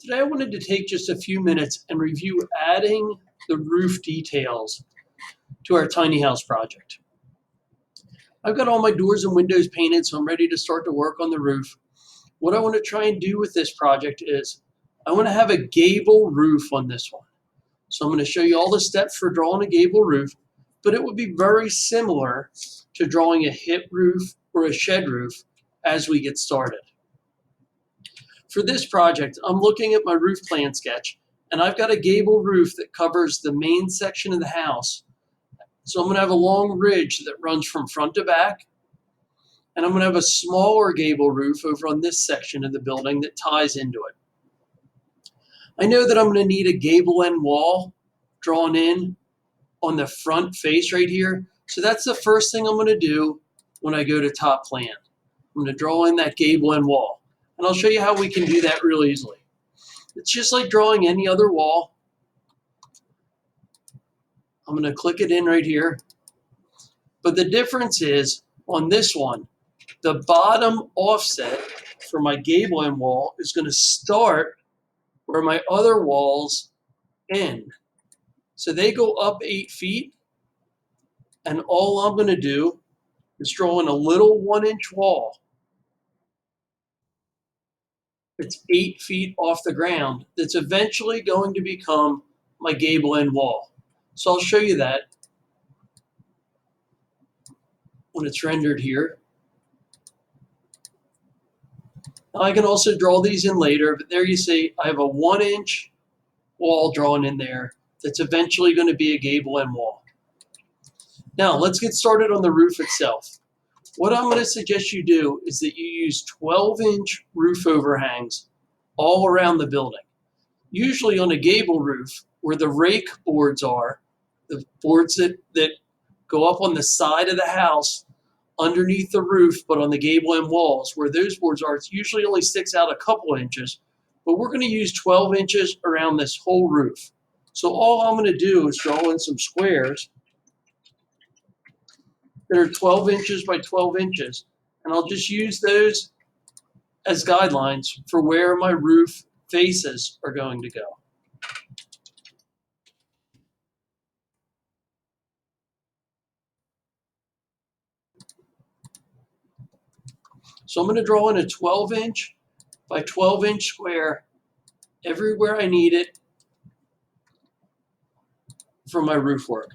Today I wanted to take just a few minutes and review adding the roof details to our tiny house project. I've got all my doors and windows painted, so I'm ready to start to work on the roof. What I want to try and do with this project is I want to have a gable roof on this one. So I'm going to show you all the steps for drawing a gable roof, but it would be very similar to drawing a hip roof or a shed roof as we get started. For this project, I'm looking at my roof plan sketch, and I've got a gable roof that covers the main section of the house. So I'm going to have a long ridge that runs from front to back, and I'm going to have a smaller gable roof over on this section of the building that ties into it. I know that I'm going to need a gable end wall drawn in on the front face right here. So that's the first thing I'm going to do when I go to top plan. I'm going to draw in that gable end wall. And I'll show you how we can do that real easily. It's just like drawing any other wall. I'm going to click it in right here. But the difference is on this one, the bottom offset for my gable end wall is going to start where my other walls end. So they go up 8 feet. And all I'm going to do is draw in a little 1-inch wall. It's 8 feet off the ground. That's eventually going to become my gable end wall. So I'll show you that when it's rendered here. Now I can also draw these in later, but there you see I have a 1-inch wall drawn in there that's eventually going to be a gable end wall. Now let's get started on the roof itself. What I'm going to suggest you do is that you use 12-inch roof overhangs all around the building. Usually on a gable roof, where the rake boards are, the boards that go up on the side of the house underneath the roof, but on the gable end walls, where those boards are, it usually only sticks out a couple inches, but we're going to use 12 inches around this whole roof. So all I'm going to do is draw in some squares that are 12 inches by 12 inches, and I'll just use those as guidelines for where my roof faces are going to go. So I'm going to draw in a 12-inch by 12-inch square everywhere I need it for my roof work.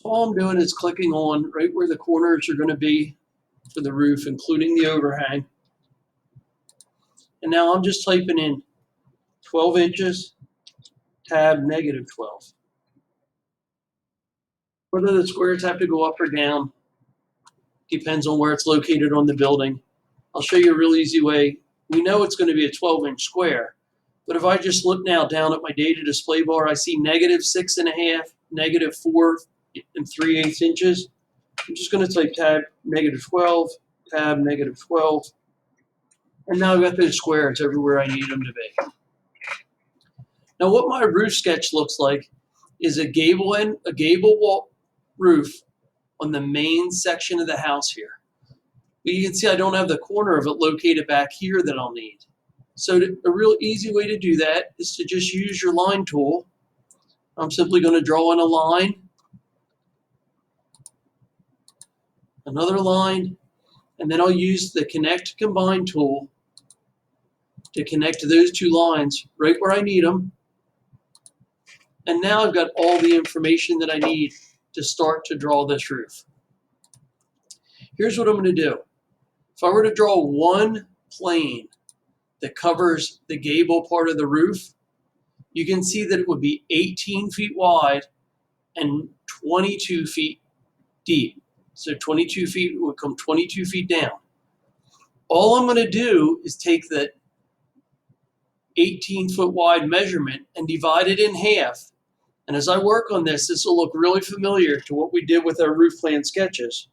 All I'm doing is clicking on right where the corners are going to be for the roof, including the overhang. And now I'm just typing in 12 inches, tab -12. Whether the squares have to go up or down depends on where it's located on the building. I'll show you a real easy way. We know it's going to be a 12-inch square, but if I just look now down at my data display bar, I see -6.5, -4 3/8 inches. I'm just going to type tab -12, tab -12, and now I've got those squares everywhere I need them to be. Now what my roof sketch looks like is a gable wall roof on the main section of the house here. But you can see I don't have the corner of it located back here that I'll need. So a real easy way to do that is to just use your line tool. I'm simply going to draw in a line, another line, and then I'll use the Connect Combine tool to connect those two lines right where I need them. And now I've got all the information that I need to start to draw this roof. Here's what I'm going to do. If I were to draw one plane that covers the gable part of the roof, you can see that it would be 18 feet wide and 22 feet deep. So 22 feet would come 22 feet down. All I'm going to do is take the 18-foot wide measurement and divide it in half. And as I work on this, this will look really familiar to what we did with our roof plan sketches.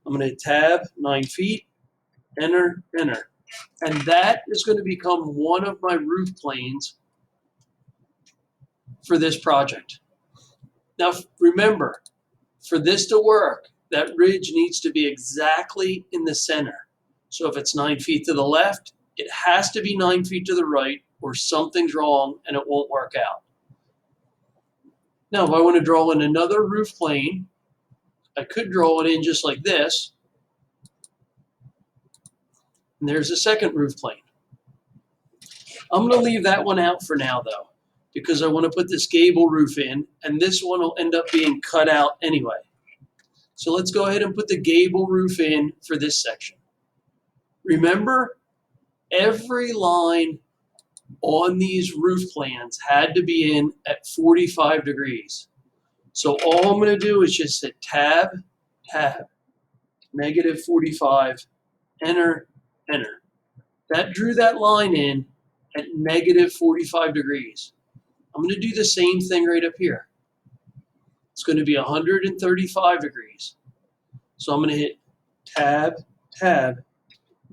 I'm going to tab 9 feet, enter, enter. And that is going to become one of my roof planes for this project. Now remember, for this to work, that ridge needs to be exactly in the center. So if it's 9 feet to the left, it has to be 9 feet to the right, or something's wrong and it won't work out. Now, if I want to draw in another roof plane, I could draw it in just like this. And there's a second roof plane. I'm going to leave that one out for now, though, because I want to put this gable roof in, and this one will end up being cut out anyway. So let's go ahead and put the gable roof in for this section. Remember, every line on these roof plans had to be in at 45 degrees. So all I'm going to do is just hit tab, tab, negative 45, enter, enter. That drew that line in at negative 45 degrees. I'm going to do the same thing right up here. It's going to be 135 degrees. So I'm going to hit tab, tab,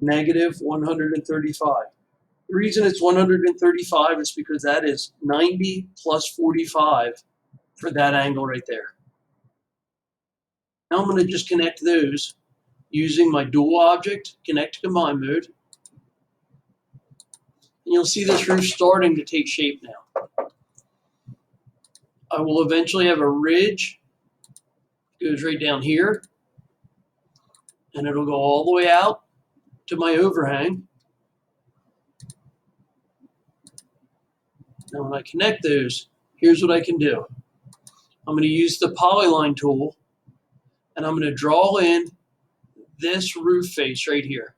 negative 135. The reason it's 135 is because that is 90 plus 45 for that angle right there. Now I'm going to just connect those using my dual object, connect to combine mode. And you'll see this roof starting to take shape now. I will eventually have a ridge, goes right down here, and it'll go all the way out to my overhang. Now when I connect those, here's what I can do. I'm going to use the polyline tool, and I'm going to draw in this roof face right here.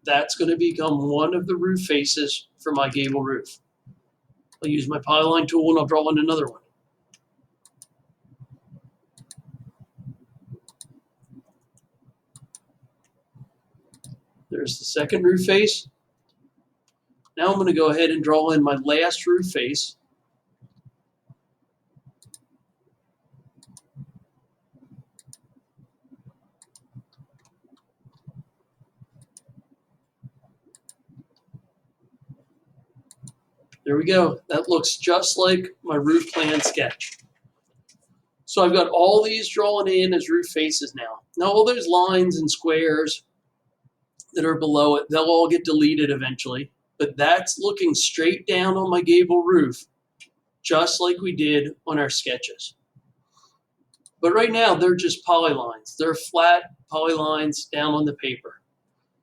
That's going to become one of the roof faces for my gable roof. I'll use my polyline tool and I'll draw in another one. There's the second roof face. Now I'm going to go ahead and draw in my last roof face. There we go. That looks just like my roof plan sketch. So I've got all these drawn in as roof faces now. Now all those lines and squares that are below it, they'll all get deleted eventually. But that's looking straight down on my gable roof, just like we did on our sketches. But right now, they're just polylines. They're flat polylines down on the paper.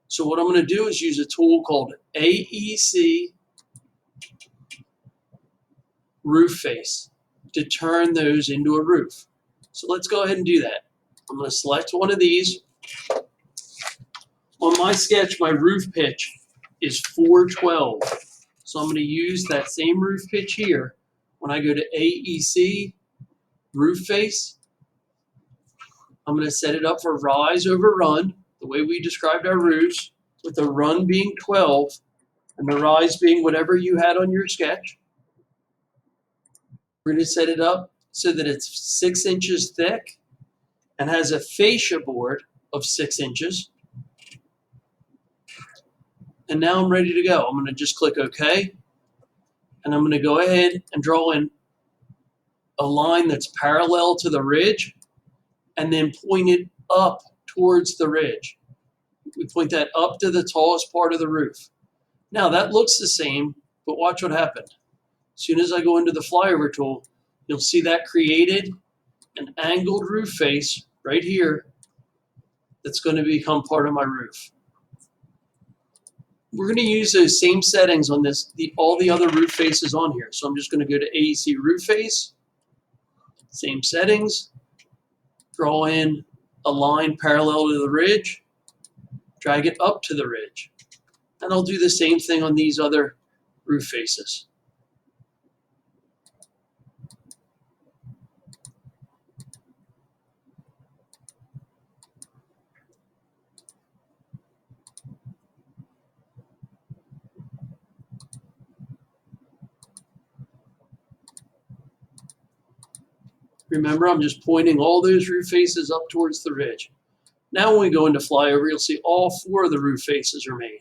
So what I'm going to do is use a tool called AEC Roof Face to turn those into a roof. So let's go ahead and do that. I'm going to select one of these. On my sketch, my roof pitch is 412. So I'm going to use that same roof pitch here when I go to AEC Roof Face. I'm going to set it up for rise over run, the way we described our roofs, with the run being 12 and the rise being whatever you had on your sketch. We're going to set it up so that it's 6 inches thick and has a fascia board of 6 inches. And now I'm ready to go. I'm going to just click OK. And I'm going to go ahead and draw in a line that's parallel to the ridge and then point it up towards the ridge. We point that up to the tallest part of the roof. Now that looks the same, but watch what happened. As soon as I go into the flyover tool, you'll see that created an angled roof face right here that's going to become part of my roof. We're going to use those same settings on all the other roof faces on here. So I'm just going to go to AEC Roof Face, same settings, draw in a line parallel to the ridge, drag it up to the ridge. And I'll do the same thing on these other roof faces. Remember, I'm just pointing all those roof faces up towards the ridge. Now when we go into flyover, you'll see all 4 of the roof faces are made.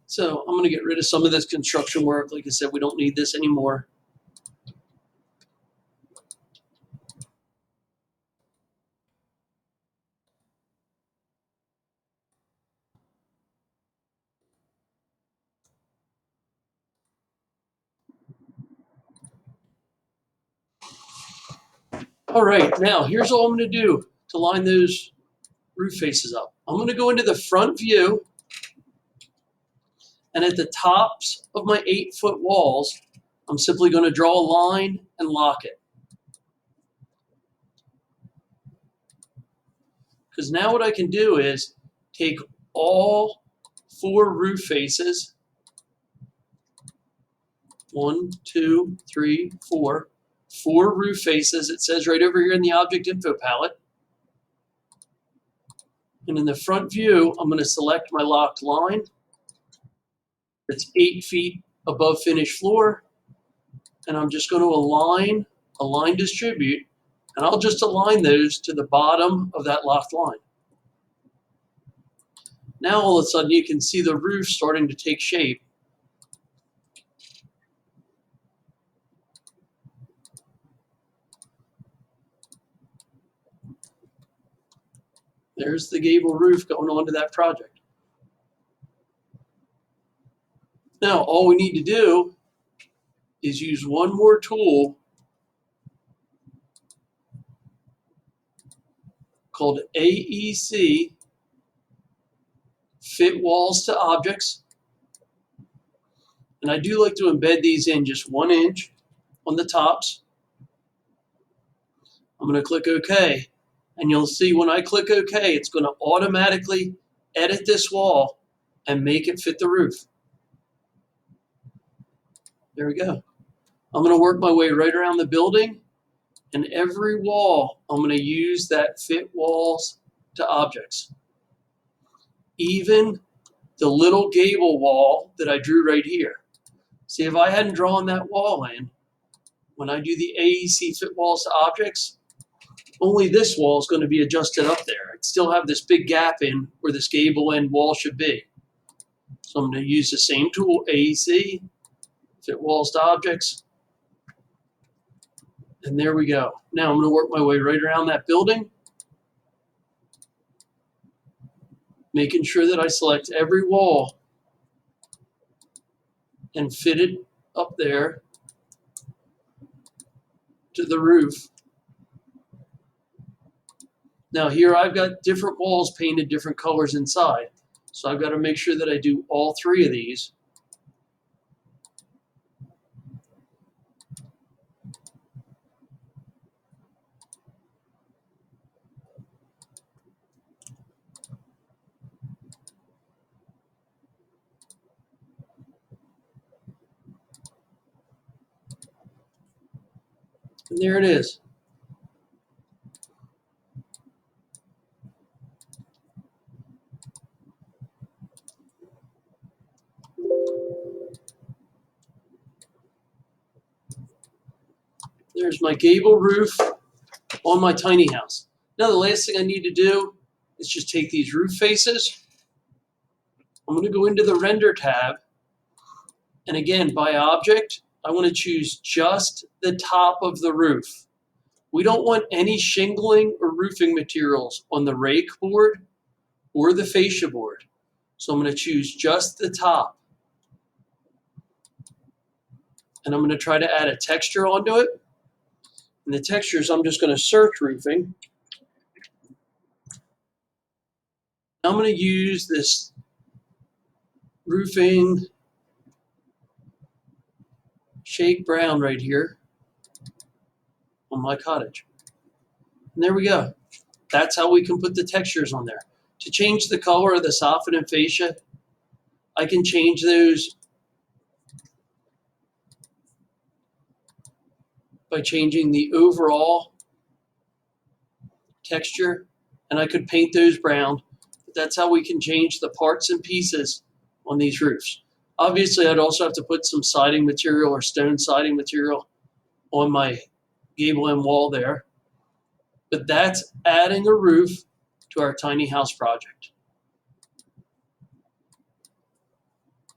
So I'm going to get rid of some of this construction work. Like I said, we don't need this anymore. All right, now here's all I'm going to do to line those roof faces up. I'm going to go into the front view, and at the tops of my 8-foot walls, I'm simply going to draw a line and lock it. Because now what I can do is take all 4 roof faces, 1, 2, 3, 4, 4 roof faces. It says right over here in the object info palette. And in the front view, I'm going to select my locked line. It's 8 feet above finished floor. And I'm just going to align distribute, and I'll just align those to the bottom of that locked line. Now all of a sudden you can see the roof starting to take shape. There's the gable roof going onto that project. Now all we need to do is use one more tool called AEC, Fit Walls to Objects. And I do like to embed these in just 1 inch on the tops. I'm going to click OK. And you'll see when I click OK, it's going to automatically edit this wall and make it fit the roof. There we go. I'm going to work my way right around the building, and every wall I'm going to use that fit walls to objects. Even the little gable wall that I drew right here. See, if I hadn't drawn that wall in, when I do the AEC fit walls to objects, only this wall is going to be adjusted up there. I'd still have this big gap in where this gable end wall should be. So I'm going to use the same tool, AEC, fit walls to objects. And there we go. Now I'm going to work my way right around that building, making sure that I select every wall and fit it up there to the roof. Now here I've got different walls painted different colors inside. So I've got to make sure that I do all 3 of these. And there it is. There's my gable roof on my tiny house. Now the last thing I need to do is just take these roof faces. I'm going to go into the render tab. And again, by object, I want to choose just the top of the roof. We don't want any shingling or roofing materials on the rake board or the fascia board. So I'm going to choose just the top. And I'm going to try to add a texture onto it. And the textures, I'm just going to search roofing. I'm going to use this roofing shake brown right here on my cottage. And there we go. That's how we can put the textures on there. To change the color of the soffit and fascia, I can change those by changing the overall texture, and I could paint those brown. But that's how we can change the parts and pieces on these roofs. Obviously, I'd also have to put some siding material or stone siding material on my gable end wall there. but that's adding a roof to our tiny house project.